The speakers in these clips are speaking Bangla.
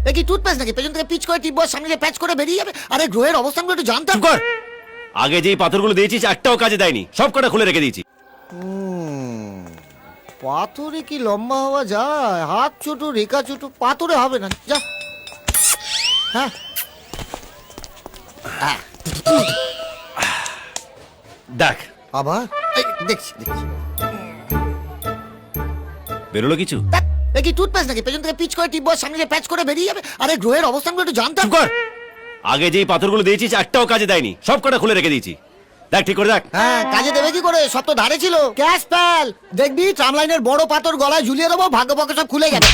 এ কি টুথপেস্ট নাকি পেছন থেকে পিচ করে টিপবো সামনে দিয়ে প্যাচ করে বেরিয়ে যাবে? আরে গ্রহের অবস্থানগুলো একটু জানতাম। চুপ কর। আগে যেই পাথরগুলো দিয়েছিস একটাও কাজে দেয়নি, সব কটা খুলে রেখে দিয়েছি। পাথরে কি লম্বা হওয়া যায়? হাত ছোট, রেখা ছোট, পাথরে হবে না। যা। হ্যাঁ দেখ আবার এই, দেখছি দেখছি। বেরোলো কিছু? দেখ, এ কি টুথপেস্ট নাকি পেছন থেকে পিচ করে টিপবো সামনে দিয়ে প্যাচ করে বেরিয়ে যাবে? আরে গ্রহের অবস্থানগুলো একটু জানতাম। চুপ কর। আগে যেই পাথরগুলো দিয়েছিস একটাও কাজে দেয়নি, সব কটা খুলে রেখে দিয়েছি। দেখ ঠিক করে দেখ। হ্যাঁ, কাজে দেবে কি করে? সব তো ধারে ছিল। ক্যাশ প্যাল দেখবি, ট্রাম লাইনের বড় পাথর গলায় ঝুলিয়ে দেবো, ভাগ্য পক্ষে সব খুলে যাবে।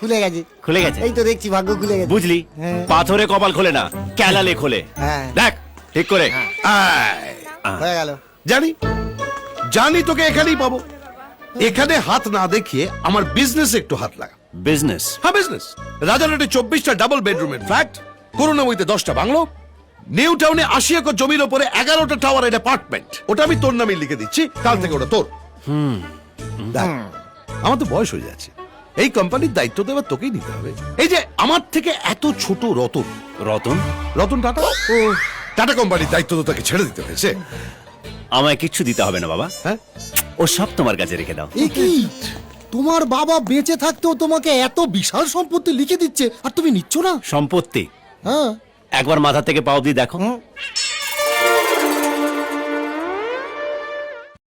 খুলে গেছে। খুলে গেছে? এই তো দেখছি ভাগ্য খুলে গেছে। বুঝলি, হ্যাঁ। পাথরে কপাল খোলে না, ক্যালালে খোলে। হ্যাঁ। দেখ ঠিক করে। আয়। হয়ে গেল। জানি জানি তোকে এখানেই পাবো। এখানে হাত না দেখিয়ে আমার বিজনেসে একটু হাত লাগা। বিজনেস? হ্যাঁ, বিজনেস। রাজারহাটে 24টা ডাবল বেডরুমের ফ্ল্যাট, করুণাময়ীতে 10টা বাংলো, নিউ টাউনে 80 একর জমির ওপরে 11টা টাওয়ারের অ্যাপার্টমেন্ট। ওটা আমি তোর নামে লিখে দিচ্ছি, কাল থেকে ওটা তোর। দেখ, আমার তো বয়স হয়ে যাচ্ছে, এই কোম্পানির দায়িত্ব তো এবার তোকেই নিতে হবে। এই যে আমার থেকে এত ছোট রতন, রতন? রতন টাটা, ও টাটা কোম্পানির দায়িত্ব তো তাকে ছেড়ে দিতে হয়েছে। আমায় কিচ্ছু দিতে হবে না বাবা, হ্যাঁ, ও সব তোমার কাছে রেখে দাও। এ কি, তোমার বাবা বেঁচে থাকতেও তোমাকে এত বিশাল সম্পত্তি লিখে দিচ্ছে আর তুমি নিচ্ছ না? সম্পত্তি? হ্যাঁ, একবার মাথা থেকে পা অব্দি দেখো।